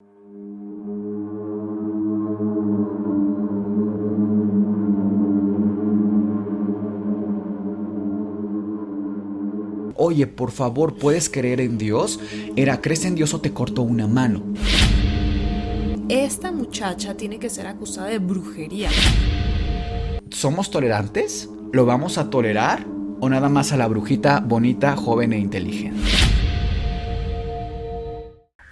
Oye, por favor, ¿puedes creer en Dios? ¿Crees en Dios o te cortó una mano? Esta muchacha tiene que ser acusada de brujería. ¿Somos tolerantes? ¿Lo vamos a tolerar? ¿O nada más a la brujita bonita, joven e inteligente?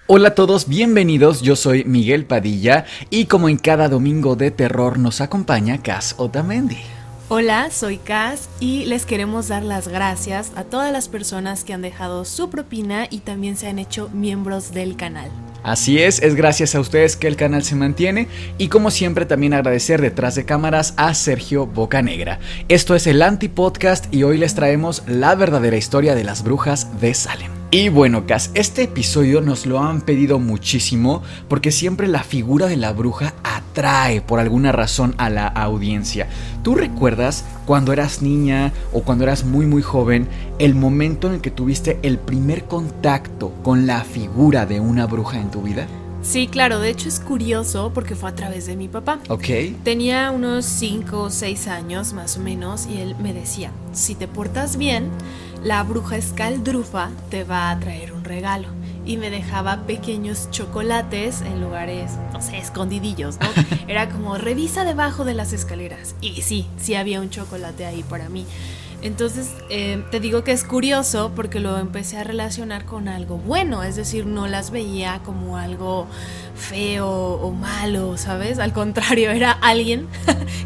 Hola a todos, bienvenidos, yo soy Miguel Padilla y como en cada domingo de terror nos acompaña Cas Otamendi. Hola, soy Cas y les queremos dar las gracias a todas las personas que han dejado su propina y también se han hecho miembros del canal. Así es gracias a ustedes que el canal se mantiene y como siempre también agradecer detrás de cámaras a Sergio Bocanegra. Esto es el Antipodcast y hoy les traemos la verdadera historia de las brujas de Salem. Y bueno, Cas, este episodio nos lo han pedido muchísimo porque siempre la figura de la bruja atrae por alguna razón a la audiencia. ¿Tú recuerdas cuando eras niña o cuando eras muy joven el momento en el que tuviste el primer contacto con la figura de una bruja en tu vida? Sí, claro, de hecho es curioso porque fue a través de mi papá. Ok. Tenía unos 5 o 6 años más o menos y él me decía, si te portas bien, la bruja escaldrufa te va a traer un regalo. Y me dejaba pequeños chocolates en lugares, no sé, escondidillos, ¿no? Era como, revisa debajo de las escaleras. Y sí había un chocolate ahí para mí. Entonces, te digo que es curioso porque lo empecé a relacionar con algo bueno, es decir, no las veía como algo feo o malo, ¿sabes? Al contrario, era alguien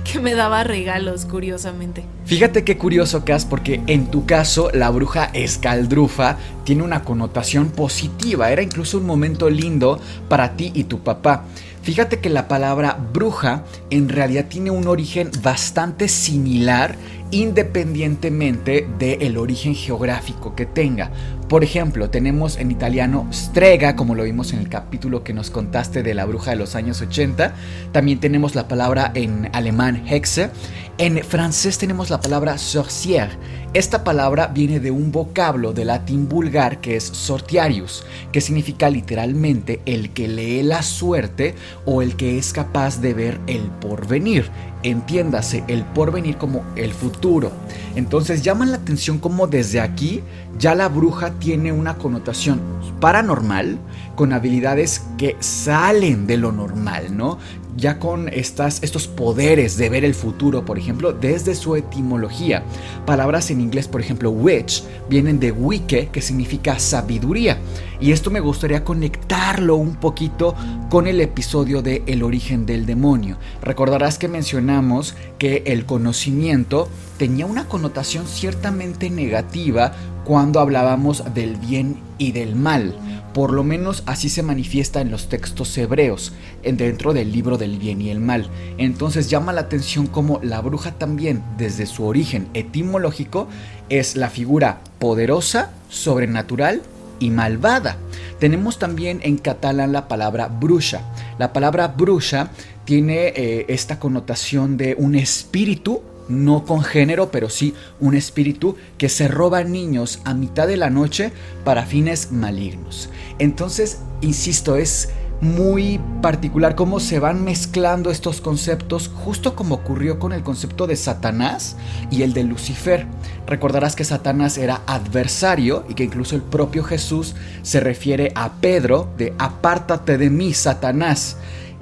que me daba regalos, curiosamente. Fíjate qué curioso, Cas, porque en tu caso la bruja escaldrufa tiene una connotación positiva, era incluso un momento lindo para ti y tu papá. Fíjate que la palabra bruja en realidad tiene un origen bastante similar independientemente del origen geográfico que tenga. Por ejemplo, tenemos en italiano strega, como lo vimos en el capítulo que nos contaste de la bruja de los años 80. También tenemos la palabra en alemán Hexe. En francés tenemos la palabra sorcière. Esta palabra viene de un vocablo de latín vulgar que es sortiarius, que significa literalmente el que lee la suerte o el que es capaz de ver el porvenir. Entiéndase, el porvenir como el futuro. Entonces llama la atención como desde aquí ya la bruja tiene una connotación paranormal con habilidades que salen de lo normal, ¿no? Ya con estos poderes de ver el futuro, por ejemplo, desde su etimología. Palabras en inglés, por ejemplo, witch, vienen de wicke, que significa sabiduría. Y esto me gustaría conectarlo un poquito con el episodio de El origen del demonio. Recordarás que mencionamos que el conocimiento tenía una connotación ciertamente negativa cuando hablábamos del bien y del mal. Por lo menos así se manifiesta en los textos hebreos, dentro del libro del bien y el mal. Entonces llama la atención cómo la bruja también, desde su origen etimológico, es la figura poderosa, sobrenatural y malvada. Tenemos también en catalán la palabra bruixa. La palabra bruixa tiene esta connotación de un espíritu, no con género, pero sí un espíritu que se roba niños a mitad de la noche para fines malignos. Entonces, insisto, es muy particular cómo se van mezclando estos conceptos, justo como ocurrió con el concepto de Satanás y el de Lucifer. Recordarás que Satanás era adversario y que incluso el propio Jesús se refiere a Pedro de apártate de mí, Satanás,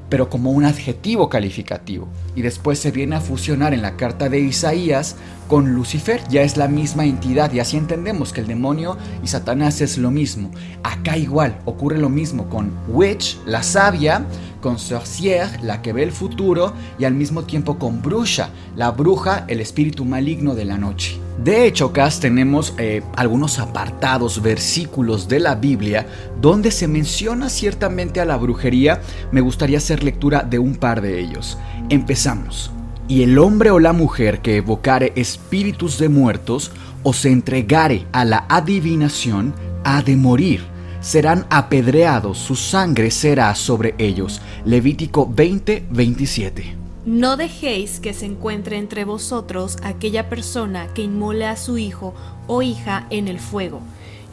pero como un adjetivo calificativo. Y después se viene a fusionar en la carta de Isaías con Lucifer, ya es la misma entidad, y así entendemos que el demonio y Satanás es lo mismo. Acá igual ocurre lo mismo con witch, la sabia, con sorcière, la que ve el futuro, y al mismo tiempo con bruja, la bruja, el espíritu maligno de la noche. De hecho, Cas, tenemos algunos apartados, versículos de la Biblia donde se menciona ciertamente a la brujería. Me gustaría hacer lectura de un par de ellos. Empezamos. Y el hombre o la mujer que evocare espíritus de muertos o se entregare a la adivinación ha de morir. Serán apedreados, su sangre será sobre ellos. Levítico 20:27. No dejéis que se encuentre entre vosotros aquella persona que inmole a su hijo o hija en el fuego,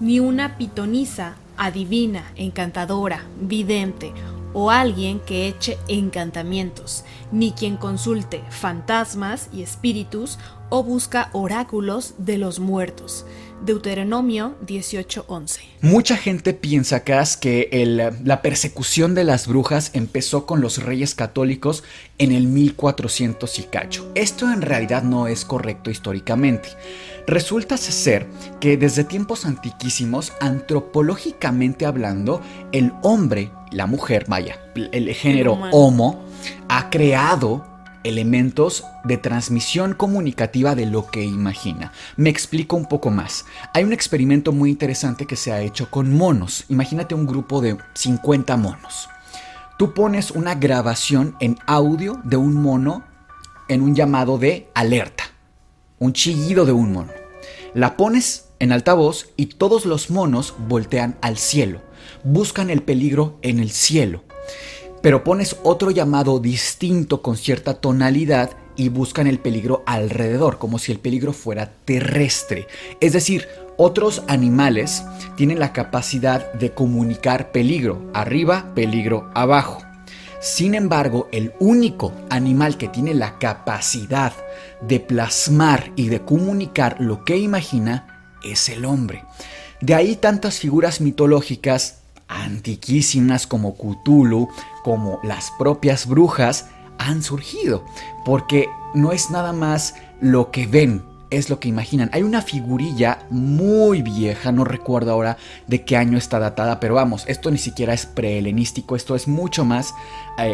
ni una pitonisa, adivina, encantadora, vidente o alguien que eche encantamientos, ni quien consulte fantasmas y espíritus o busca oráculos de los muertos. Deuteronomio 18:11. Mucha gente piensa, Cass, que la persecución de las brujas empezó con los reyes católicos en el 1400 y cacho. Esto en realidad no es correcto históricamente. Resulta ser que desde tiempos antiquísimos, antropológicamente hablando, el hombre, la mujer, vaya, el género Homo, ha creado elementos de transmisión comunicativa de lo que imagina. Me explico un poco más. Hay un experimento muy interesante que se ha hecho con monos. Imagínate un grupo de 50 monos. Tú pones una grabación en audio de un mono en un llamado de alerta, un chillido de un mono. La pones en altavoz y todos los monos voltean al cielo, buscan el peligro en el cielo. Pero pones otro llamado distinto con cierta tonalidad y buscan el peligro alrededor, como si el peligro fuera terrestre. Es decir, otros animales tienen la capacidad de comunicar peligro arriba, peligro abajo. Sin embargo, el único animal que tiene la capacidad de plasmar y de comunicar lo que imagina es el hombre. De ahí tantas figuras mitológicas antiquísimas como Cthulhu, como las propias brujas, han surgido, porque no es nada más lo que ven, es lo que imaginan. Hay una figurilla muy vieja, no recuerdo ahora de qué año está datada, pero vamos, esto ni siquiera es prehelenístico, esto es mucho más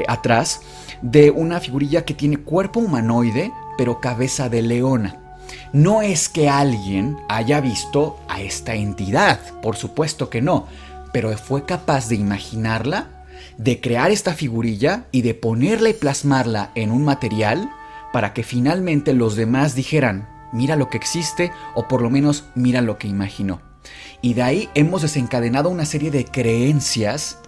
atrás, de una figurilla que tiene cuerpo humanoide, pero cabeza de leona. No es que alguien haya visto a esta entidad, por supuesto que no, pero fue capaz de imaginarla, de crear esta figurilla y de ponerla y plasmarla en un material para que finalmente los demás dijeran, mira lo que existe, o por lo menos mira lo que imaginó. Y de ahí hemos desencadenado una serie de creencias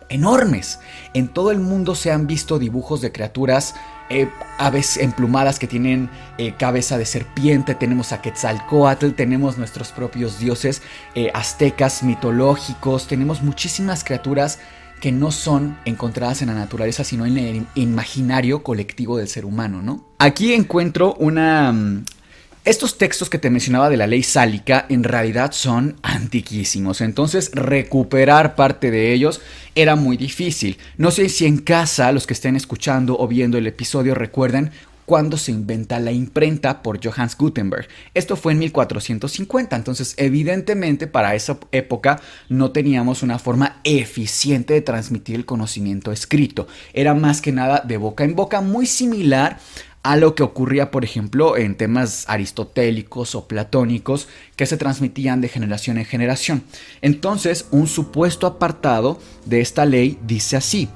enormes. En todo el mundo se han visto dibujos de criaturas, aves emplumadas que tienen cabeza de serpiente, tenemos a Quetzalcóatl, tenemos nuestros propios dioses aztecas mitológicos, tenemos muchísimas criaturas que no son encontradas en la naturaleza, sino en el imaginario colectivo del ser humano, ¿no? Aquí encuentro estos textos que te mencionaba de la ley sálica en realidad son antiquísimos, entonces recuperar parte de ellos era muy difícil. No sé si en casa los que estén escuchando o viendo el episodio recuerdan cuando se inventa la imprenta por Johannes Gutenberg. Esto fue en 1450, entonces evidentemente para esa época no teníamos una forma eficiente de transmitir el conocimiento escrito. Era más que nada de boca en boca, muy similar a lo que ocurría, por ejemplo, en temas aristotélicos o platónicos que se transmitían de generación en generación. Entonces, un supuesto apartado de esta ley dice así: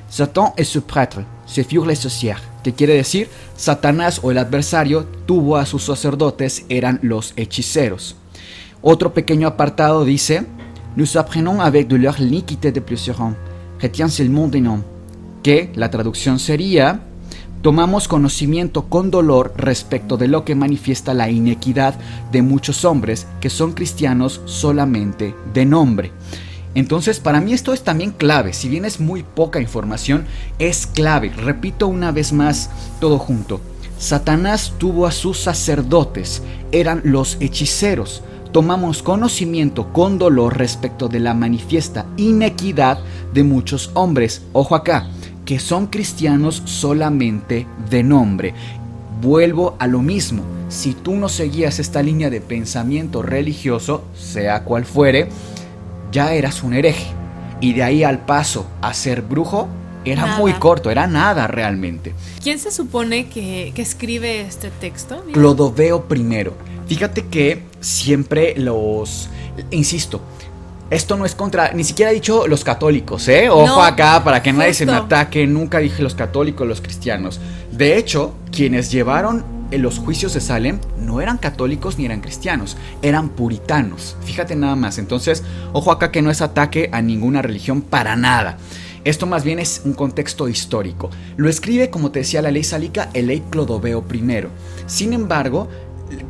Satan et ce prêtre se furent les sorcières, que quiere decir, Satanás o el adversario tuvo a sus sacerdotes, eran los hechiceros. Otro pequeño apartado dice: Nous apprenons avec de leur l'iniquité de plusieurs hommes, retiens el monde en homme, que la traducción sería: tomamos conocimiento con dolor respecto de lo que manifiesta la inequidad de muchos hombres que son cristianos solamente de nombre. Entonces, para mí esto es también clave. Si bien es muy poca información, es clave. Repito una vez más todo junto. Satanás tuvo a sus sacerdotes, eran los hechiceros. Tomamos conocimiento con dolor respecto de la manifiesta inequidad de muchos hombres. Ojo acá, que son cristianos solamente de nombre. Vuelvo a lo mismo. Si tú no seguías esta línea de pensamiento religioso, sea cual fuere, ya eras un hereje. Y de ahí al paso a ser brujo era nada. Muy corto, era nada realmente. ¿Quién se supone que escribe este texto? Mira. Clodoveo I. Fíjate que siempre insisto, esto no es contra, ni siquiera he dicho los católicos, Ojo no, acá, para que nadie se me ataque, nunca dije los católicos, los cristianos. De hecho, quienes llevaron los juicios de Salem no eran católicos ni eran cristianos, eran puritanos. Fíjate nada más, entonces, ojo acá que no es ataque a ninguna religión para nada. Esto más bien es un contexto histórico. Lo escribe, como te decía, la ley sálica, el ley Clodoveo I. Sin embargo,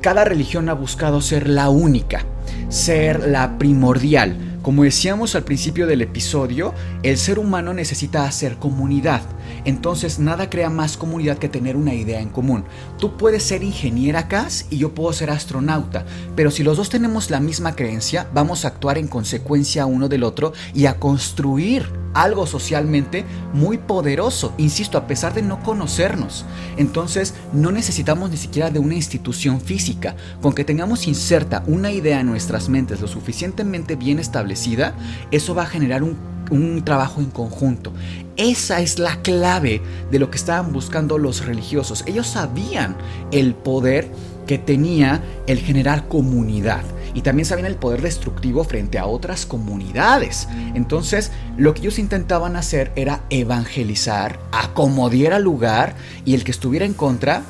cada religión ha buscado ser la única, ser la primordial. Como decíamos al principio del episodio, el ser humano necesita hacer comunidad. Entonces nada crea más comunidad que tener una idea en común. Tú puedes ser ingeniera, Cass, y yo puedo ser astronauta, pero si los dos tenemos la misma creencia, vamos a actuar en consecuencia uno del otro y a construir algo socialmente muy poderoso, insisto, a pesar de no conocernos. Entonces no necesitamos ni siquiera de una institución física. Con que tengamos inserta una idea en nuestras mentes lo suficientemente bien establecida, eso va a generar un trabajo en conjunto. Esa es la clave de lo que estaban buscando los religiosos. Ellos sabían el poder que tenía el generar comunidad y también sabían el poder destructivo frente a otras comunidades. Entonces lo que ellos intentaban hacer era evangelizar a como diera lugar, y el que estuviera en contra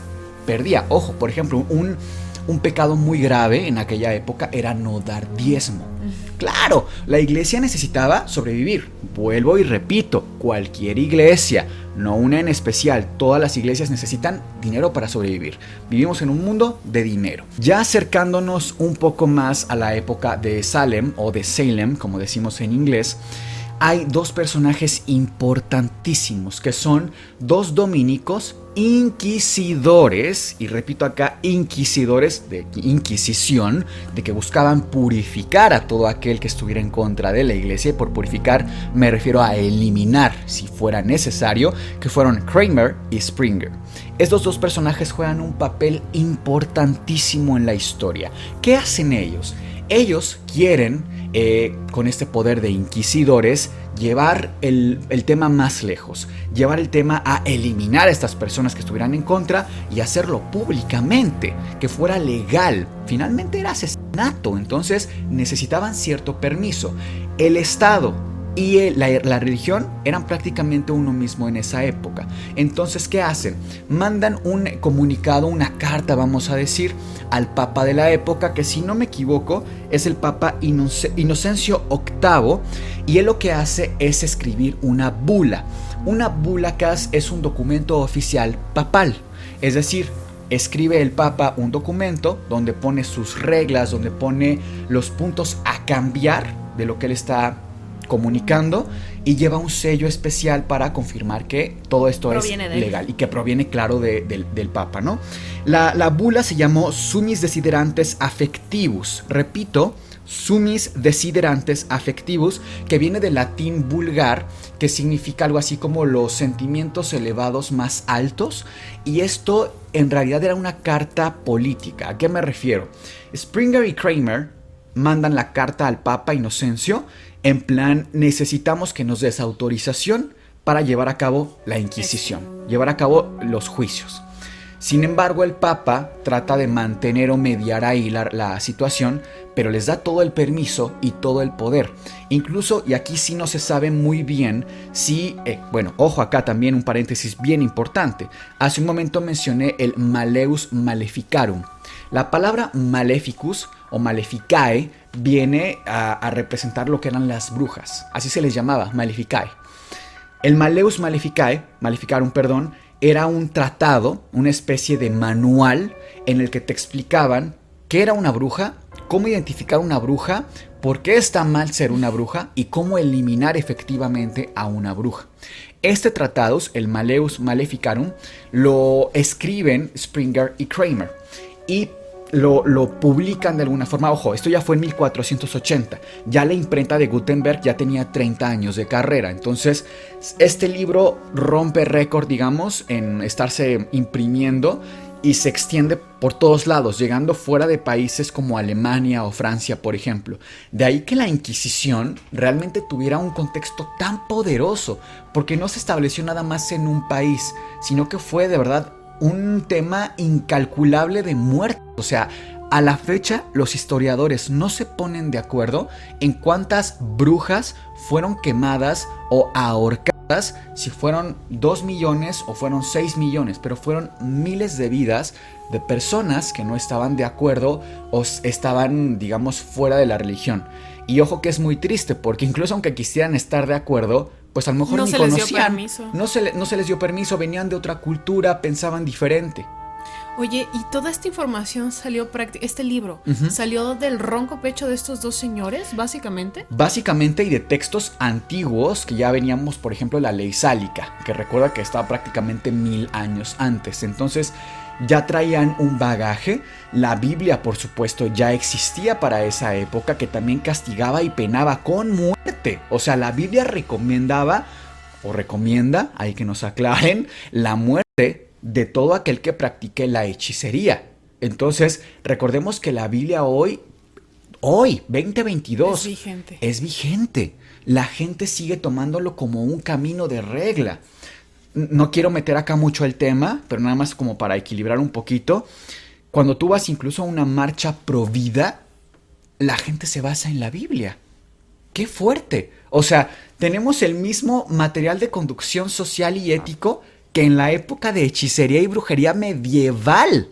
perdía. Ojo, por ejemplo, un pecado muy grave en aquella época era no dar diezmo. Claro, la iglesia necesitaba sobrevivir. Vuelvo y repito, cualquier iglesia, no una en especial, todas las iglesias necesitan dinero para sobrevivir. Vivimos en un mundo de dinero. Ya acercándonos un poco más a la época de Salem, o de Salem, como decimos en inglés, hay dos personajes importantísimos que son dos dominicos inquisidores, y repito acá, inquisidores de Inquisición, de que buscaban purificar a todo aquel que estuviera en contra de la iglesia, y por purificar me refiero a eliminar si fuera necesario, que fueron Kramer y Springer. Estos dos personajes juegan un papel importantísimo en la historia. ¿Qué hacen ellos? Ellos quieren, con este poder de inquisidores, llevar el tema más lejos, llevar el tema a eliminar a estas personas que estuvieran en contra y hacerlo públicamente, que fuera legal. Finalmente era asesinato, entonces necesitaban cierto permiso. El Estado y la religión eran prácticamente uno mismo en esa época. Entonces, ¿qué hacen? Mandan un comunicado, una carta, vamos a decir, al Papa de la época, que si no me equivoco es el Papa Inocencio VIII, y él lo que hace es escribir una bula. Una bula, Cass, es un documento oficial papal, es decir, escribe el Papa un documento donde pone sus reglas, donde pone los puntos a cambiar de lo que él está comunicando, y lleva un sello especial para confirmar que todo esto es legal y que proviene, claro, del Papa, ¿no? La bula se llamó Summis Desiderantes Affectivus. Repito, Summis Desiderantes Affectivus, que viene del latín vulgar, que significa algo así como los sentimientos elevados más altos, y esto en realidad era una carta política. ¿A qué me refiero? Springer y Kramer mandan la carta al Papa Inocencio en plan: necesitamos que nos des autorización para llevar a cabo la Inquisición, llevar a cabo los juicios. Sin embargo, el Papa trata de mantener o mediar ahí la situación, pero les da todo el permiso y todo el poder. Incluso, y aquí sí no se sabe muy bien si, bueno, ojo acá también un paréntesis bien importante. Hace un momento mencioné el Maleus Maleficarum. La palabra Maleficus o Maleficae viene a representar lo que eran las brujas. Así se les llamaba, Maleficae. El Maleus Maleficarum, era un tratado, una especie de manual en el que te explicaban qué era una bruja, cómo identificar una bruja, por qué está mal ser una bruja y cómo eliminar efectivamente a una bruja. Este tratado, el Maleus Maleficarum, lo escriben Springer y Kramer y lo publican de alguna forma. Ojo, esto ya fue en 1480. Ya la imprenta de Gutenberg ya tenía 30 años de carrera. Entonces, este libro rompe récord, digamos, en estarse imprimiendo y se extiende por todos lados, llegando fuera de países como Alemania o Francia, por ejemplo. De ahí que la Inquisición realmente tuviera un contexto tan poderoso, porque no se estableció nada más en un país, sino que fue de verdad un tema incalculable de muerte. O sea, a la fecha los historiadores no se ponen de acuerdo en cuántas brujas fueron quemadas o ahorcadas, si fueron 2 millones o fueron 6 millones, pero fueron miles de vidas de personas que no estaban de acuerdo o estaban, digamos, fuera de la religión. Y ojo que es muy triste, porque incluso aunque quisieran estar de acuerdo, pues a lo mejor no ni se conocían, les dio permiso. no se les dio permiso, venían de otra cultura, pensaban diferente. Oye, ¿y toda esta información salió este libro, Ujú. salió del ronco pecho de estos dos señores, básicamente? Básicamente, y de textos antiguos que ya veníamos, por ejemplo, la ley sálica, que recuerda que estaba prácticamente 1000 años antes. Entonces ya traían un bagaje. La Biblia, por supuesto, ya existía para esa época, que también castigaba y penaba con muerte. O sea, la Biblia recomendaba, o recomienda, hay que nos aclaren, la muerte de todo aquel que practique la hechicería. Entonces, recordemos que la Biblia hoy, 2022, Es vigente. es vigente. La gente sigue tomándolo como un camino de regla. No quiero meter acá mucho el tema, pero nada más como para equilibrar un poquito. Cuando tú vas incluso a una marcha pro vida, la gente se basa en la Biblia. ¡Qué fuerte! O sea, tenemos el mismo material de conducción social y ético que en la época de hechicería y brujería medieval.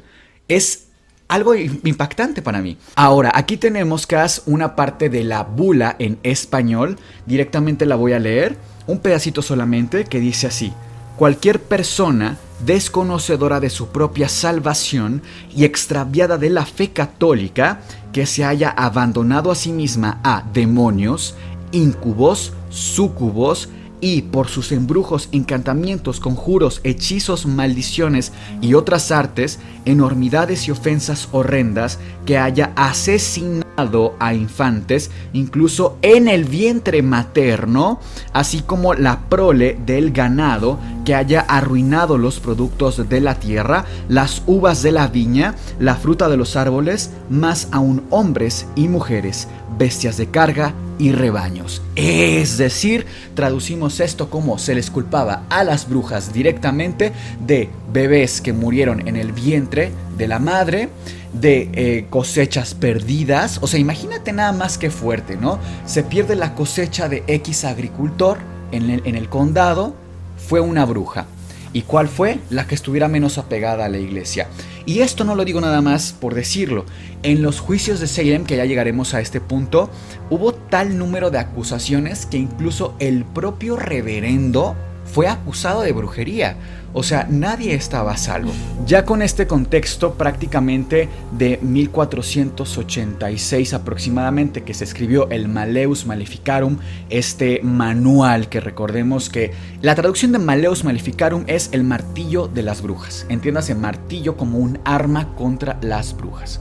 Es algo impactante para mí. Ahora, aquí tenemos, Cas, una parte de la bula en español. Directamente la voy a leer, un pedacito solamente, que dice así: cualquier persona desconocedora de su propia salvación y extraviada de la fe católica, que se haya abandonado a sí misma a demonios, incubos, súcubos, y por sus embrujos, encantamientos, conjuros, hechizos, maldiciones y otras artes, enormidades y ofensas horrendas, que haya asesinado a infantes, incluso en el vientre materno, así como la prole del ganado, que haya arruinado los productos de la tierra, las uvas de la viña, la fruta de los árboles, más aún hombres y mujeres, bestias de carga y rebaños. Es decir, traducimos esto como se les culpaba a las brujas directamente de bebés que murieron en el vientre de la madre, de cosechas perdidas. O sea, imagínate nada más que fuerte, ¿no? Se pierde la cosecha de X agricultor en el condado, fue una bruja. ¿Y cuál fue? La que estuviera menos apegada a la iglesia. Y esto no lo digo nada más por decirlo. En los juicios de Salem, que ya llegaremos a este punto, hubo tal número de acusaciones que incluso el propio reverendo fue acusado de brujería. O sea, nadie estaba a salvo. Ya con este contexto prácticamente de 1486 aproximadamente, que se escribió el Malleus Maleficarum, este manual que recordemos que la traducción de Malleus Maleficarum es el martillo de las brujas. Entiéndase, martillo como un arma contra las brujas.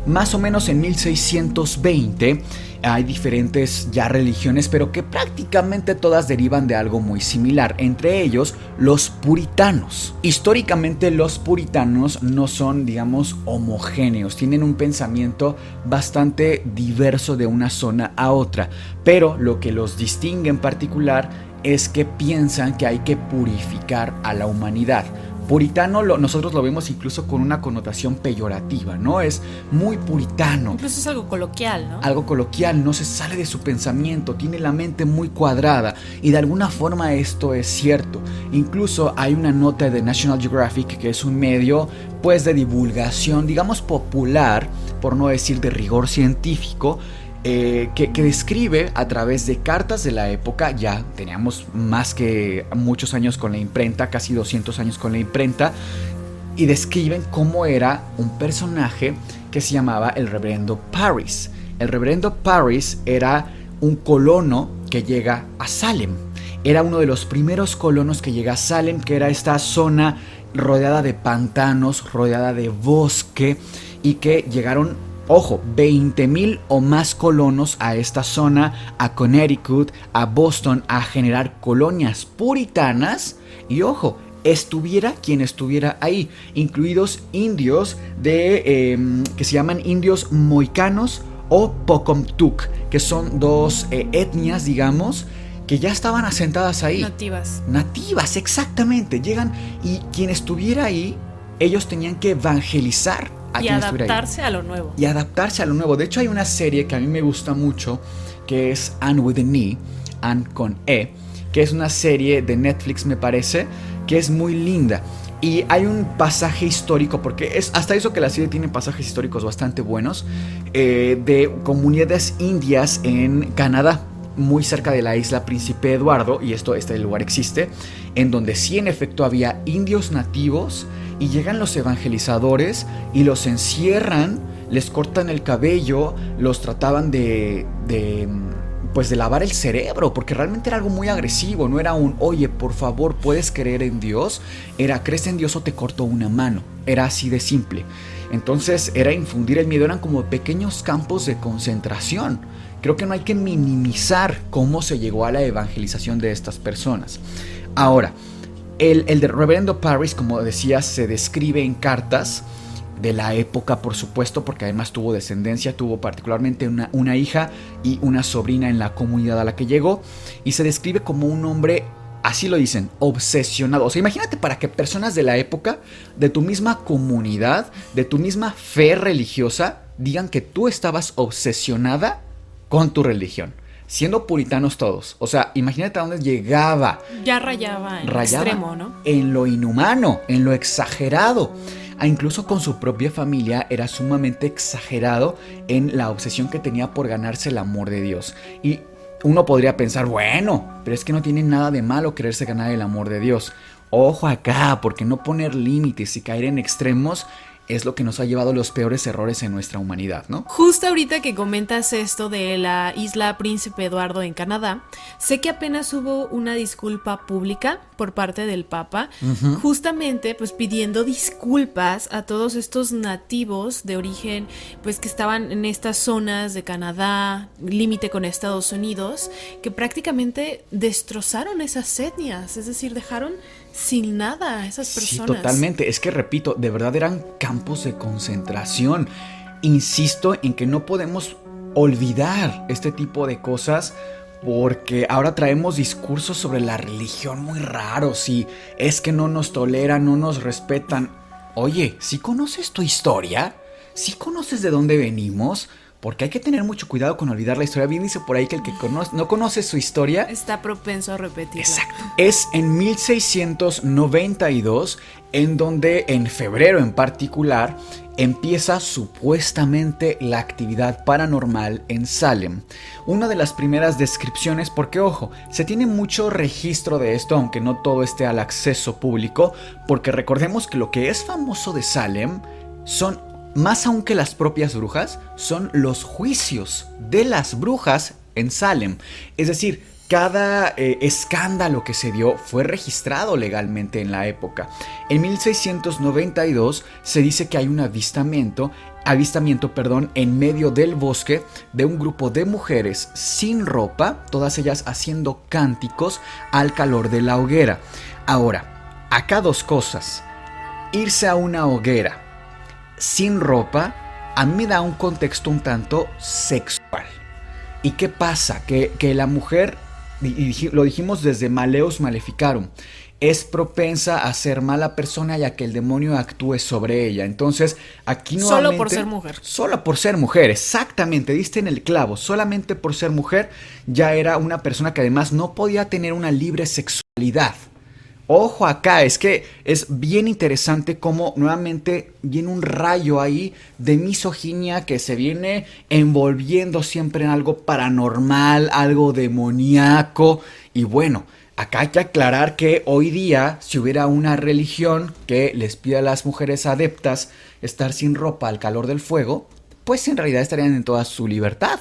Más o menos en 1620 hay diferentes ya religiones, pero que prácticamente todas derivan de algo muy similar, entre ellos los puritanos. Históricamente los puritanos no son, digamos, homogéneos, tienen un pensamiento bastante diverso de una zona a otra, pero lo que los distingue en particular es que piensan que hay que purificar a la humanidad. Puritano nosotros lo vemos incluso con una connotación peyorativa, ¿no? Es muy puritano. Incluso es algo coloquial, ¿no? Algo coloquial, no se sale de su pensamiento, tiene la mente muy cuadrada y de alguna forma esto es cierto. Incluso hay una nota de National Geographic, que es un medio pues de divulgación, digamos popular, por no decir de rigor científico, que describe a través de cartas de la época. Ya teníamos más que muchos años con la imprenta, casi 200 años con la imprenta, y describen cómo era un personaje que se llamaba el reverendo Parris. El reverendo Parris era un colono que llega a Salem. Era uno de los primeros colonos que llega a Salem, que era esta zona rodeada de pantanos, rodeada de bosque, y que llegaron, ojo, 20,000 o más colonos a esta zona, a Connecticut, a Boston, a generar colonias puritanas. Y ojo, estuviera quien estuviera ahí, incluidos indios que se llaman indios mohicanos o Pocomtuc, que son dos etnias, digamos, que ya estaban asentadas ahí. Nativas, exactamente. Llegan y quien estuviera ahí, ellos tenían que evangelizar y adaptarse a lo nuevo. Y adaptarse a lo nuevo. De hecho, hay una serie que a mí me gusta mucho, que es Anne with an E, Anne con E, que es una serie de Netflix, me parece, que es muy linda. Y hay un pasaje histórico, porque es hasta eso que la serie tiene pasajes históricos bastante buenos, de comunidades indias en Canadá. muy cerca de la isla Príncipe Eduardo, y este lugar existe, en donde sí en efecto había indios nativos, y llegan los evangelizadores y los encierran, les cortan el cabello, los trataban pues de lavar el cerebro, porque realmente era algo muy agresivo. No era un, oye, por favor, ¿puedes creer en Dios? Era, ¿crees en Dios o te corto una mano? Era así de simple. Entonces era infundir el miedo, eran como pequeños campos de concentración. Creo que no hay que minimizar cómo se llegó a la evangelización de estas personas. Ahora, el de Reverendo Parris, como decía, se describe en cartas de la época, por supuesto, porque además tuvo descendencia, tuvo particularmente una hija y una sobrina en la comunidad a la que llegó, y se describe como un hombre, así lo dicen, obsesionado. O sea, imagínate para que personas de la época, de tu misma comunidad, de tu misma fe religiosa, digan que tú estabas obsesionada con tu religión, siendo puritanos todos. O sea, imagínate a dónde llegaba. Ya rayaba en extremo, ¿no? En lo inhumano, en lo exagerado. Incluso con su propia familia era sumamente exagerado en la obsesión que tenía por ganarse el amor de Dios. Y uno podría pensar, bueno, pero es que no tiene nada de malo quererse ganar el amor de Dios. Ojo acá, porque no poner límites y caer en extremos es lo que nos ha llevado a los peores errores en nuestra humanidad, ¿no? Justo ahorita que comentas esto de la isla Príncipe Eduardo en Canadá, sé que apenas hubo una disculpa pública por parte del Papa, justamente pues pidiendo disculpas a todos estos nativos de origen, pues que estaban en estas zonas de Canadá, límite con Estados Unidos, que prácticamente destrozaron esas etnias, es decir, dejaron sin nada a esas personas. Sí, totalmente. Es que repito, de verdad eran campos de concentración. Insisto en que no podemos olvidar este tipo de cosas, porque ahora traemos discursos sobre la religión muy raros y es que no nos toleran, no nos respetan. Oye, ¿sí conoces tu historia? ¿Sí conoces de dónde venimos? Porque hay que tener mucho cuidado con olvidar la historia. Bien dice por ahí que el que no conoce su historia está propenso a repetirla. Exacto. Es en 1692 en donde en febrero en particular empieza supuestamente la actividad paranormal en Salem. Una de las primeras descripciones, porque ojo, se tiene mucho registro de esto, aunque no todo esté al acceso público, porque recordemos que lo que es famoso de Salem son, más aún que las propias brujas, son los juicios de las brujas en Salem. Es decir, cada escándalo que se dio fue registrado legalmente en la época. En 1692 se dice que hay un avistamiento, en medio del bosque de un grupo de mujeres sin ropa, todas ellas haciendo cánticos al calor de la hoguera. Ahora, acá dos cosas. Irse a una hoguera sin ropa, a mí me da un contexto un tanto sexual. ¿Y qué pasa? Que la mujer, y lo dijimos desde Maleus Maleficarum, es propensa a ser mala persona y a que el demonio actúe sobre ella. Entonces, aquí nuevamente... Solo por ser mujer. Solo por ser mujer, exactamente, diste en el clavo. Solamente por ser mujer ya era una persona que además no podía tener una libre sexualidad. Ojo acá, es que es bien interesante cómo nuevamente viene un rayo ahí de misoginia que se viene envolviendo siempre en algo paranormal, algo demoníaco. Y bueno, acá hay que aclarar que hoy día, si hubiera una religión que les pida a las mujeres adeptas estar sin ropa al calor del fuego, pues en realidad estarían en toda su libertad.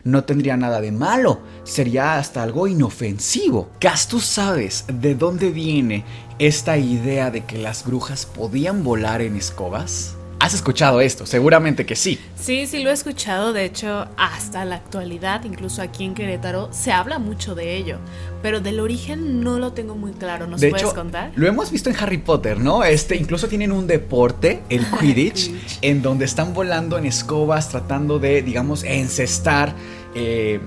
No tendría nada de malo, sería hasta algo inofensivo. Cas, ¿tú sabes de dónde viene esta idea de que las brujas podían volar en escobas? ¿Has escuchado esto? Seguramente que sí. Sí, lo he escuchado. De hecho, hasta la actualidad, incluso aquí en Querétaro, se habla mucho de ello. Pero del origen no lo tengo muy claro. ¿Nos puedes contar? Lo hemos visto en Harry Potter, ¿no? Incluso tienen un deporte, el Quidditch, en donde están volando en escobas tratando de, digamos, encestar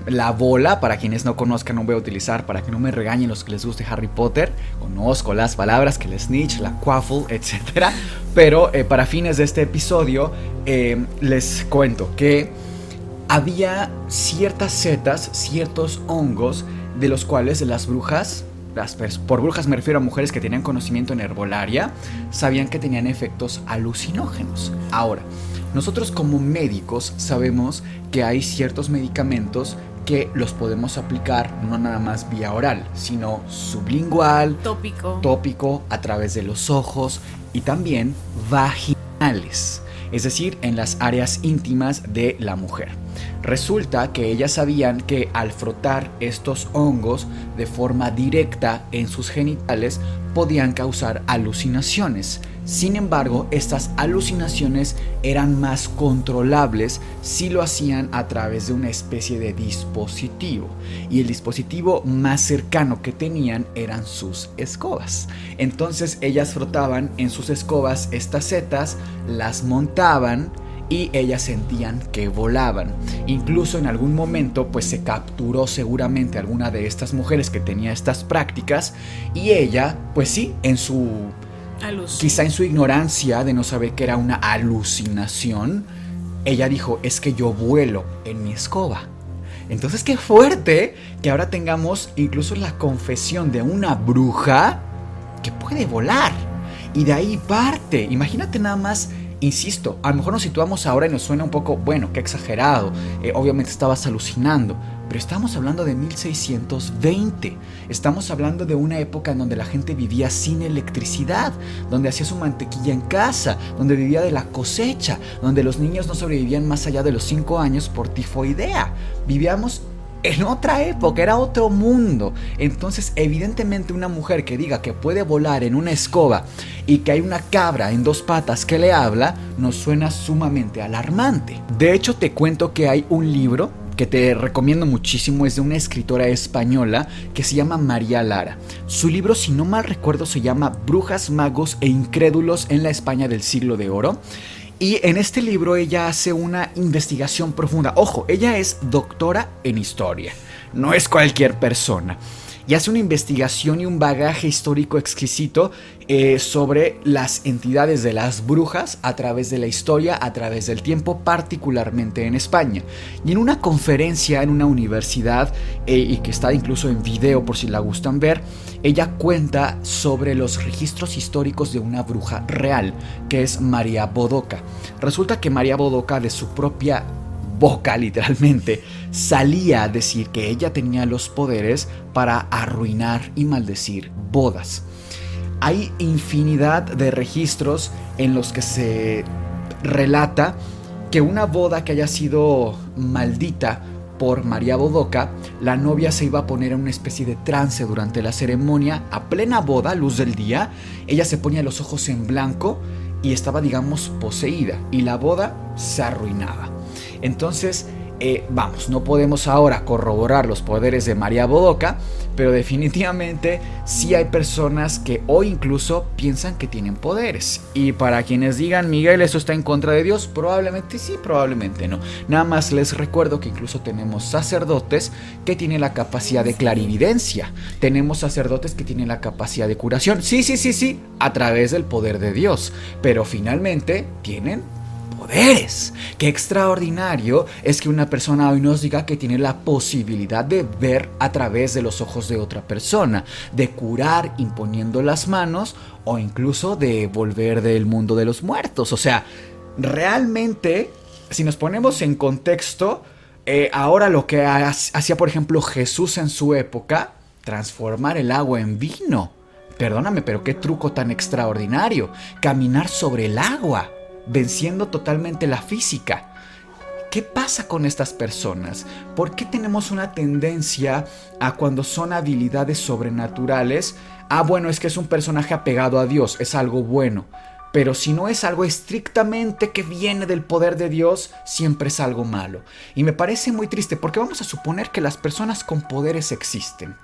la bola. Para quienes no conozcan, no voy a utilizar, para que no me regañen los que les guste Harry Potter. Conozco las palabras que el snitch, la quaffle, etc. Pero para fines de este episodio les cuento que había ciertas setas, ciertos hongos de los cuales las brujas, por brujas me refiero a mujeres que tenían conocimiento en herbolaria, sabían que tenían efectos alucinógenos. Ahora, nosotros como médicos sabemos que hay ciertos medicamentos que los podemos aplicar no nada más vía oral, sino sublingual, tópico, a través de los ojos y también vaginales, es decir, en las áreas íntimas de la mujer. Resulta que ellas sabían que al frotar estos hongos de forma directa en sus genitales podían causar alucinaciones. Sin embargo, estas alucinaciones eran más controlables si lo hacían a través de una especie de dispositivo. Y el dispositivo más cercano que tenían eran sus escobas. Entonces ellas frotaban en sus escobas estas setas, las montaban y ellas sentían que volaban. Incluso en algún momento pues se capturó seguramente alguna de estas mujeres que tenía estas prácticas y ella pues sí, quizá en su ignorancia de no saber que era una alucinación, ella dijo, es que yo vuelo en mi escoba. Entonces qué fuerte que ahora tengamos incluso la confesión de una bruja que puede volar. Y de ahí parte, imagínate nada más. Insisto, a lo mejor nos situamos ahora y nos suena un poco, bueno, qué exagerado, obviamente estabas alucinando, pero estamos hablando de 1620, estamos hablando de una época en donde la gente vivía sin electricidad, donde hacía su mantequilla en casa, donde vivía de la cosecha, donde los niños no sobrevivían más allá de los 5 años por tifoidea. Vivíamos en otra época, era otro mundo. Entonces evidentemente una mujer que diga que puede volar en una escoba y que hay una cabra en 2 patas que le habla, nos suena sumamente alarmante. De hecho te cuento que hay un libro que te recomiendo muchísimo, es de una escritora española que se llama María Lara. Su libro, si no mal recuerdo, se llama Brujas, magos e incrédulos en la España del siglo de oro. Y en este libro ella hace una investigación profunda. Ojo, ella es doctora en historia, no es cualquier persona. Y hace una investigación y un bagaje histórico exquisito sobre las entidades de las brujas a través de la historia, a través del tiempo, particularmente en España. Y en una conferencia en una universidad, y que está incluso en video por si la gustan ver, ella cuenta sobre los registros históricos de una bruja real, que es María Bodoca. Resulta que María Bodoca, de su propia boca literalmente, salía a decir que ella tenía los poderes para arruinar y maldecir bodas. Hay infinidad de registros en los que se relata que una boda que haya sido maldita por María Bodoca, la novia se iba a poner en una especie de trance durante la ceremonia, a plena boda, luz del día. Ella se ponía los ojos en blanco y estaba, digamos, poseída, y la boda se arruinaba. Entonces, vamos, no podemos ahora corroborar los poderes de María Bodoca, pero definitivamente sí hay personas que hoy incluso piensan que tienen poderes. Y para quienes digan, Miguel, eso está en contra de Dios, probablemente sí, probablemente no. Nada más les recuerdo que incluso tenemos sacerdotes que tienen la capacidad de clarividencia. Tenemos sacerdotes que tienen la capacidad de curación. Sí, a través del poder de Dios. Pero finalmente tienen poderes. Qué extraordinario es que una persona hoy nos diga que tiene la posibilidad de ver a través de los ojos de otra persona, de curar imponiendo las manos o incluso de volver del mundo de los muertos. O sea, realmente, si nos ponemos en contexto, ahora lo que hacía por ejemplo Jesús en su época, transformar el agua en vino. Perdóname, pero qué truco tan extraordinario. Caminar sobre el agua, venciendo totalmente la física. ¿Qué pasa con estas personas? ¿Por qué tenemos una tendencia a, cuando son habilidades sobrenaturales, bueno, es que es un personaje apegado a Dios, es algo bueno? Pero si no es algo estrictamente que viene del poder de Dios, siempre es algo malo. Y me parece muy triste, porque vamos a suponer que las personas con poderes existen.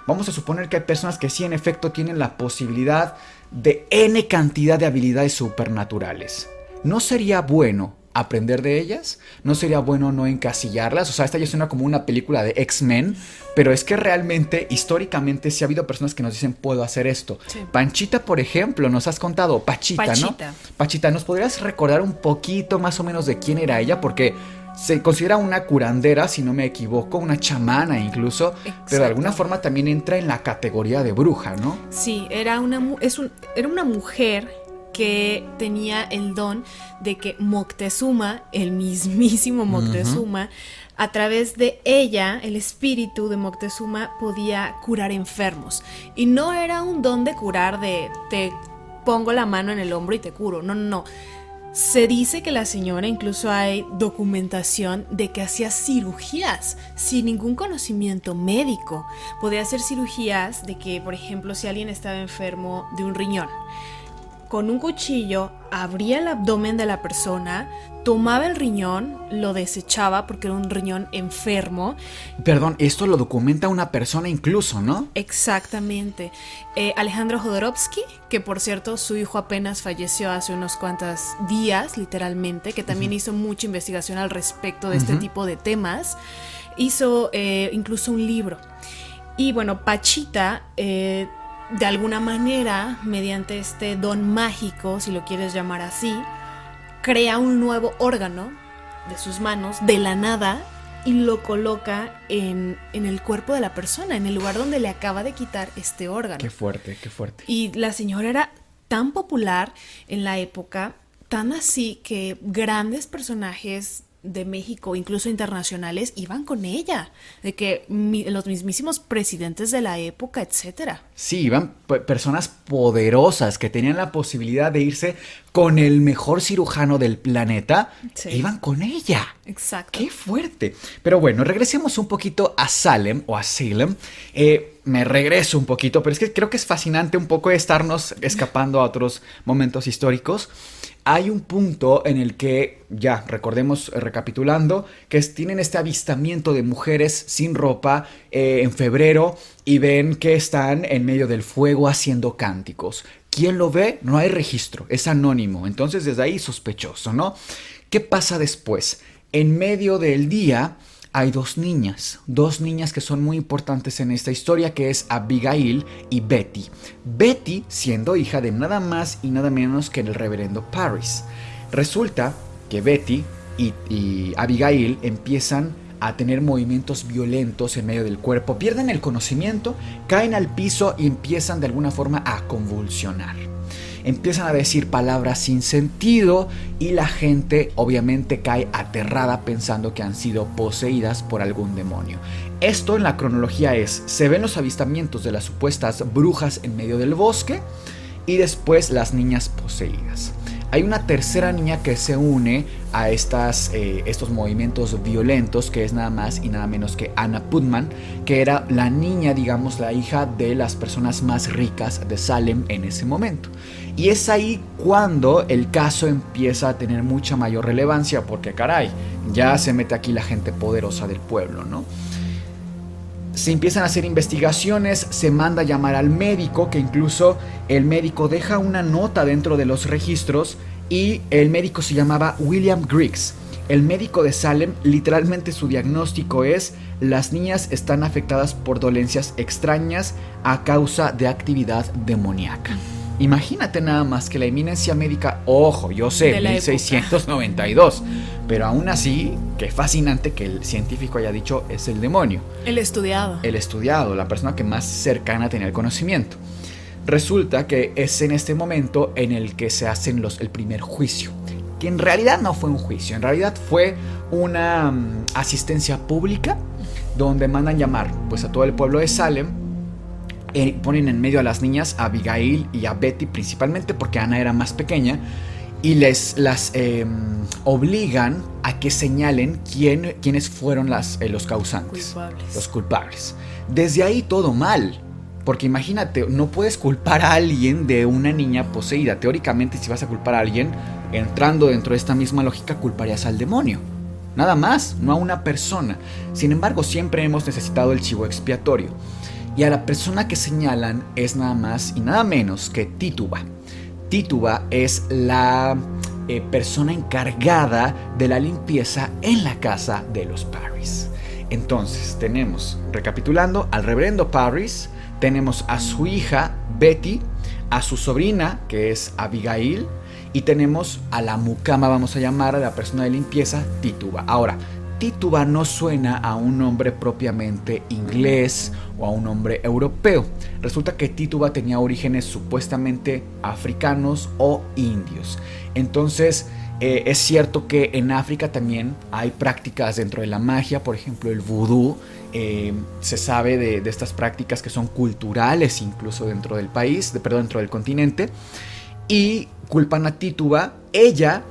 Vamos a suponer que hay personas que sí, en efecto, tienen la posibilidad de N cantidad de habilidades supernaturales. ¿No sería bueno aprender de ellas? ¿No sería bueno no encasillarlas? O sea, esta ya suena como una película de X-Men, pero es que realmente, históricamente, sí ha habido personas que nos dicen, puedo hacer esto. Sí. Panchita, por ejemplo, nos has contado, Pachita, ¿no? Pachita, ¿nos podrías recordar un poquito más o menos de quién era ella? Porque se considera una curandera, si no me equivoco, una chamana incluso. Exacto. Pero de alguna forma también entra en la categoría de bruja, ¿no? Sí, era una mujer que tenía el don de que Moctezuma, el mismísimo Moctezuma, A través de ella, el espíritu de Moctezuma podía curar enfermos. Y no era un don de curar de te pongo la mano en el hombro y te curo. No, no, no. Se dice que la señora, incluso hay documentación de que hacía cirugías sin ningún conocimiento médico. Podía hacer cirugías de que, por ejemplo, si alguien estaba enfermo de un riñón, con un cuchillo abría el abdomen de la persona, tomaba el riñón, lo desechaba porque era un riñón enfermo. Perdón, esto lo documenta una persona incluso, ¿no? Exactamente. Alejandro Jodorowsky, que por cierto su hijo apenas falleció hace unos cuantos días, literalmente, que también hizo mucha investigación al respecto de este tipo de temas, hizo incluso un libro. Y bueno, Pachita, de alguna manera, mediante este don mágico, si lo quieres llamar así, crea un nuevo órgano de sus manos, de la nada, y lo coloca en el cuerpo de la persona, en el lugar donde le acaba de quitar este órgano. Qué fuerte, qué fuerte. Y la señora era tan popular en la época, tan así que grandes personajes de México, incluso internacionales, iban con ella, de que los mismísimos presidentes de la época, etcétera. Sí, iban personas poderosas que tenían la posibilidad de irse con el mejor cirujano del planeta, Sí. iban con ella. Exacto. ¡Qué fuerte! Pero bueno, regresemos un poquito a Salem o a Salem. Me regreso un poquito, pero es que creo que es fascinante un poco estarnos escapando a otros momentos históricos. Hay un punto en el que, ya recordemos, recapitulando, que tienen este avistamiento de mujeres sin ropa en febrero y ven que están en medio del fuego haciendo cánticos. ¿Quién lo ve? No hay registro, es anónimo, entonces desde ahí sospechoso, ¿no? ¿Qué pasa después? En medio del día hay dos niñas que son muy importantes en esta historia, que es Abigail y Betty. Betty siendo hija de nada más y nada menos que el reverendo Parris. Resulta que Betty y Abigail empiezan a tener movimientos violentos en medio del cuerpo, pierden el conocimiento, caen al piso y empiezan de alguna forma a convulsionar. Empiezan a decir palabras sin sentido y la gente obviamente cae aterrada pensando que han sido poseídas por algún demonio. Esto en la cronología se ven los avistamientos de las supuestas brujas en medio del bosque y después las niñas poseídas. Hay una tercera niña que se une a estos movimientos violentos, que es nada más y nada menos que Anna Putnam, que era la niña, digamos, la hija de las personas más ricas de Salem en ese momento. Y es ahí cuando el caso empieza a tener mucha mayor relevancia, porque caray, ya se mete aquí la gente poderosa del pueblo, ¿no? Se empiezan a hacer investigaciones, se manda a llamar al médico, que incluso el médico deja una nota dentro de los registros, y el médico se llamaba William Griggs. El médico de Salem, literalmente su diagnóstico es: las niñas están afectadas por dolencias extrañas a causa de actividad demoníaca. Imagínate nada más que la eminencia médica, ojo, yo sé, 1692, pero aún así, qué fascinante que el científico haya dicho es el demonio. El estudiado, la persona que más cercana tenía el conocimiento. Resulta que es en este momento en el que se hacen el primer juicio, que en realidad no fue un juicio, en realidad fue una asistencia pública donde mandan llamar pues a todo el pueblo de Salem. Ponen en medio a las niñas, a Abigail y a Betty principalmente, porque Ana era más pequeña, y las obligan a que señalen quiénes fueron los causantes, los culpables. Desde ahí todo mal, porque imagínate, no puedes culpar a alguien de una niña poseída. Teóricamente, si vas a culpar a alguien, entrando dentro de esta misma lógica, culparías al demonio. Nada más, no a una persona. Sin embargo, siempre hemos necesitado el chivo expiatorio. Y a la persona que señalan es nada más y nada menos que Tituba. Tituba es la persona encargada de la limpieza en la casa de los Parris. Entonces tenemos, recapitulando, al reverendo Parris, tenemos a su hija Betty, a su sobrina que es Abigail, y tenemos a la mucama, vamos a llamar a la persona de limpieza, Tituba. Ahora, Tituba no suena a un nombre propiamente inglés o a un nombre europeo. Resulta que Tituba tenía orígenes supuestamente africanos o indios. Entonces, es cierto que en África también hay prácticas dentro de la magia, por ejemplo el vudú. Se sabe de estas prácticas que son culturales incluso dentro del país, dentro del continente, y culpan a Tituba. Ella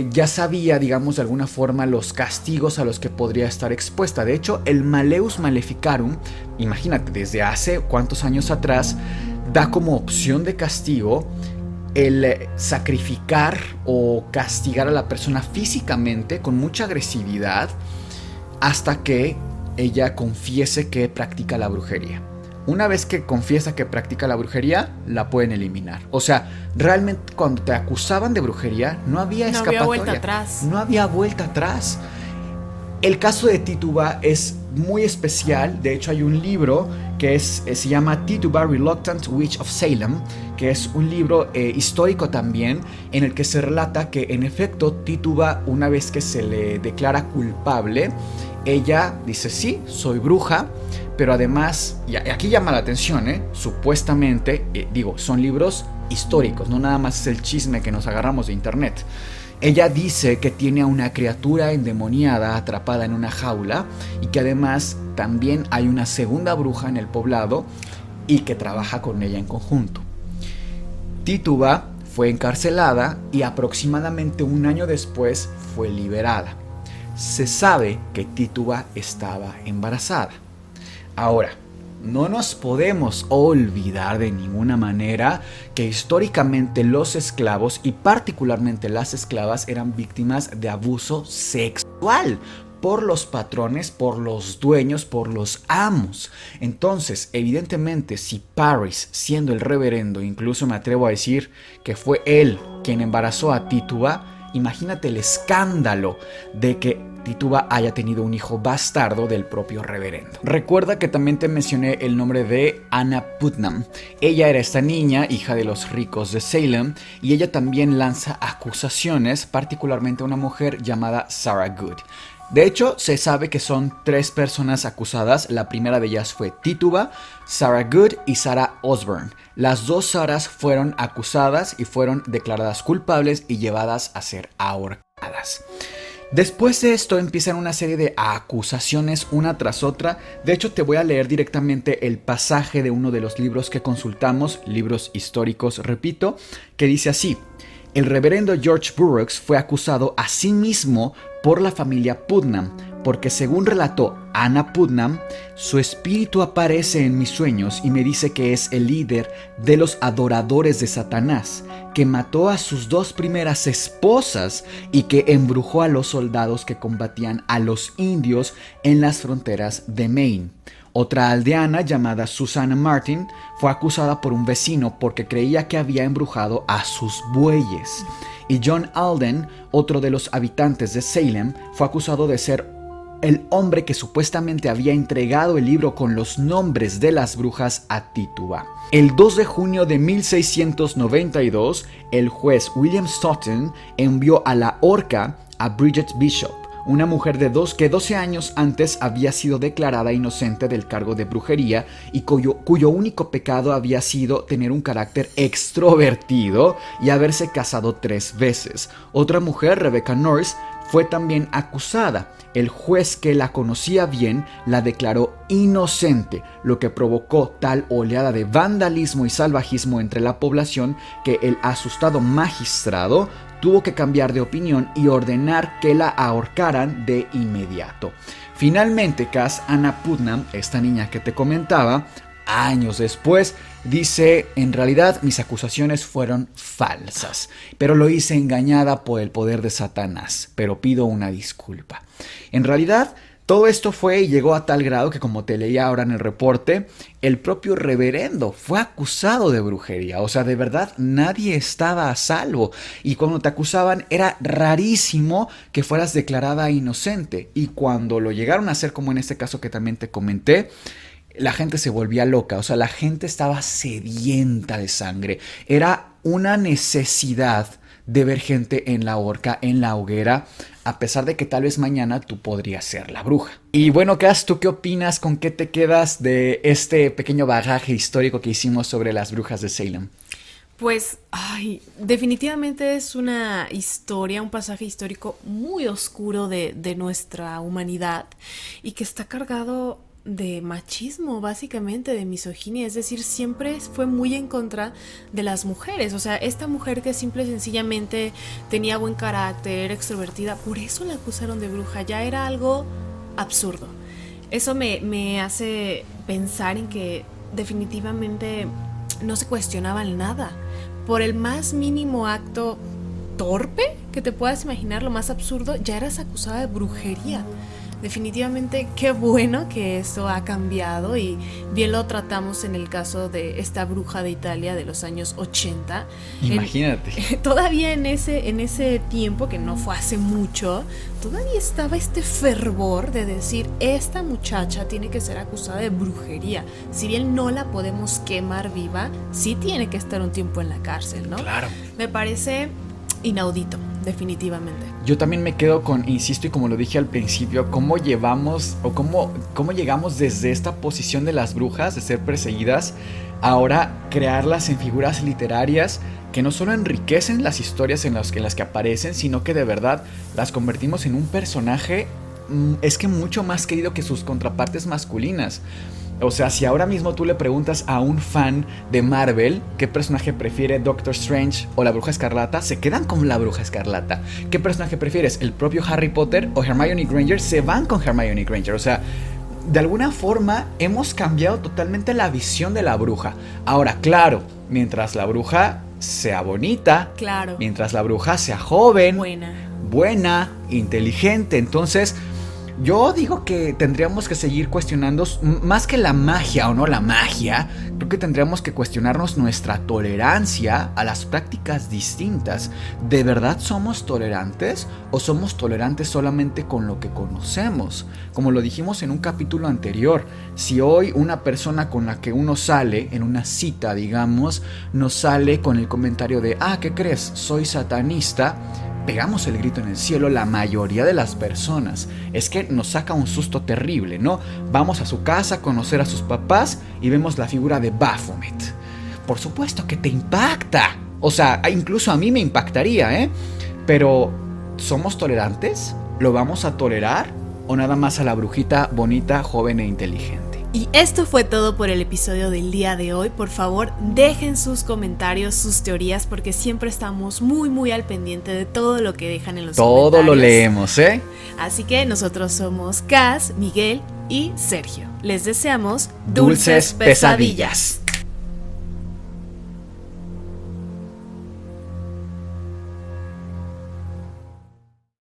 ya sabía, digamos, de alguna forma los castigos a los que podría estar expuesta. De hecho, el Maleus Maleficarum, imagínate, desde hace cuántos años atrás, da como opción de castigo el sacrificar o castigar a la persona físicamente con mucha agresividad hasta que ella confiese que practica la brujería. Una vez que confiesa que practica la brujería, la pueden eliminar. O sea, realmente cuando te acusaban de brujería, no había escapatoria. No había vuelta atrás. No había vuelta atrás. El caso de Tituba es muy especial. De hecho, hay un libro que se llama Tituba Reluctant Witch of Salem, que es un libro histórico también, en el que se relata que en efecto Tituba, una vez que se le declara culpable, ella dice: sí, soy bruja, pero además, y aquí llama la atención, supuestamente, son libros históricos, no nada más es el chisme que nos agarramos de internet. Ella dice que tiene a una criatura endemoniada atrapada en una jaula y que además también hay una segunda bruja en el poblado y que trabaja con ella en conjunto. Tituba fue encarcelada y aproximadamente un año después fue liberada. Se sabe que Tituba estaba embarazada. Ahora, no nos podemos olvidar de ninguna manera que históricamente los esclavos y particularmente las esclavas eran víctimas de abuso sexual por los patrones, por los dueños, por los amos. Entonces, evidentemente, si Parris, siendo el reverendo, incluso me atrevo a decir que fue él quien embarazó a Tituba, imagínate el escándalo de que Tituba haya tenido un hijo bastardo del propio reverendo. Recuerda que también te mencioné el nombre de Anna Putnam. Ella era esta niña, hija de los ricos de Salem, y ella también lanza acusaciones, particularmente a una mujer llamada Sarah Good. De hecho, se sabe que son 3 personas acusadas. La primera de ellas fue Tituba, Sarah Good y Sarah Osborne. Las 2 Sarahs fueron acusadas y fueron declaradas culpables y llevadas a ser ahorcadas. Después de esto empiezan una serie de acusaciones una tras otra. De hecho, te voy a leer directamente el pasaje de uno de los libros que consultamos, libros históricos, repito, que dice así: el reverendo George Burroughs fue acusado a sí mismo por la familia Putnam, porque según relató Anna Putnam, su espíritu aparece en mis sueños y me dice que es el líder de los adoradores de Satanás, que mató a sus 2 primeras esposas y que embrujó a los soldados que combatían a los indios en las fronteras de Maine. Otra aldeana llamada Susanna Martin fue acusada por un vecino porque creía que había embrujado a sus bueyes. Y John Alden, otro de los habitantes de Salem, fue acusado de ser el hombre que supuestamente había entregado el libro con los nombres de las brujas a Tituba. El 2 de junio de 1692, el juez William Stoughton envió a la horca a Bridget Bishop, una mujer que 12 años antes había sido declarada inocente del cargo de brujería y cuyo único pecado había sido tener un carácter extrovertido y haberse casado 3 veces. Otra mujer, Rebecca Norris, fue también acusada. El juez, que la conocía bien, la declaró inocente, lo que provocó tal oleada de vandalismo y salvajismo entre la población que el asustado magistrado tuvo que cambiar de opinión y ordenar que la ahorcaran de inmediato. Finalmente, Cass, Anna Putnam, esta niña que te comentaba, años después, dice: en realidad mis acusaciones fueron falsas, pero lo hice engañada por el poder de Satanás, pero pido una disculpa. En realidad, todo esto fue y llegó a tal grado que, como te leía ahora en el reporte, el propio reverendo fue acusado de brujería. O sea, de verdad, nadie estaba a salvo. Y cuando te acusaban, era rarísimo que fueras declarada inocente. Y cuando lo llegaron a hacer, como en este caso que también te comenté, la gente se volvía loca. O sea, la gente estaba sedienta de sangre. Era una necesidad de ver gente en la horca, en la hoguera, a pesar de que tal vez mañana tú podrías ser la bruja. Y bueno, Cass, ¿tú qué opinas? ¿Con qué te quedas de este pequeño bagaje histórico que hicimos sobre las brujas de Salem? Pues, definitivamente es una historia, un pasaje histórico muy oscuro de nuestra humanidad y que está cargado de machismo, básicamente, de misoginia, es decir, siempre fue muy en contra de las mujeres. O sea, esta mujer que simple y sencillamente tenía buen carácter, extrovertida, por eso la acusaron de bruja, ya era algo absurdo. Eso me hace pensar en que definitivamente no se cuestionaban nada. Por el más mínimo acto torpe que te puedas imaginar, lo más absurdo, ya eras acusada de brujería. Definitivamente qué bueno que eso ha cambiado y bien lo tratamos en el caso de esta bruja de Italia de los años 80. Imagínate. Todavía en ese tiempo, que no fue hace mucho, todavía estaba este fervor de decir, esta muchacha tiene que ser acusada de brujería. Si bien no la podemos quemar viva, sí tiene que estar un tiempo en la cárcel, ¿no? Claro. Me parece inaudito, definitivamente. Yo también me quedo con, insisto, y como lo dije al principio, cómo llevamos o cómo llegamos desde esta posición de las brujas, de ser perseguidas, ahora crearlas en figuras literarias que no solo enriquecen las historias en las que aparecen, sino que de verdad las convertimos en un personaje, es que mucho más querido que sus contrapartes masculinas. O sea, si ahora mismo tú le preguntas a un fan de Marvel qué personaje prefiere, Doctor Strange o la Bruja Escarlata, se quedan con la Bruja Escarlata. ¿Qué personaje prefieres, el propio Harry Potter o Hermione Granger? Se van con Hermione Granger. O sea, de alguna forma hemos cambiado totalmente la visión de la bruja. Ahora, claro, mientras la bruja sea bonita, claro, mientras la bruja sea joven, buena, inteligente, entonces yo digo que tendríamos que seguir cuestionando, más que la magia o no la magia, creo que tendríamos que cuestionarnos nuestra tolerancia a las prácticas distintas. ¿De verdad somos tolerantes o somos tolerantes solamente con lo que conocemos? Como lo dijimos en un capítulo anterior, si hoy una persona con la que uno sale, en una cita digamos, nos sale con el comentario de ¿qué crees? Soy satanista, pegamos el grito en el cielo la mayoría de las personas. Es que nos saca un susto terrible, ¿no? Vamos a su casa a conocer a sus papás y vemos la figura de Baphomet. Por supuesto que te impacta. O sea, incluso a mí me impactaría, ¿eh? Pero, ¿somos tolerantes? ¿Lo vamos a tolerar? ¿O nada más a la brujita bonita, joven e inteligente? Y esto fue todo por el episodio del día de hoy. Por favor, dejen sus comentarios, sus teorías, porque siempre estamos muy al pendiente de todo lo que dejan en los comentarios. Todo lo leemos, ¿eh? Así que nosotros somos Cass, Miguel y Sergio. Les deseamos dulces pesadillas.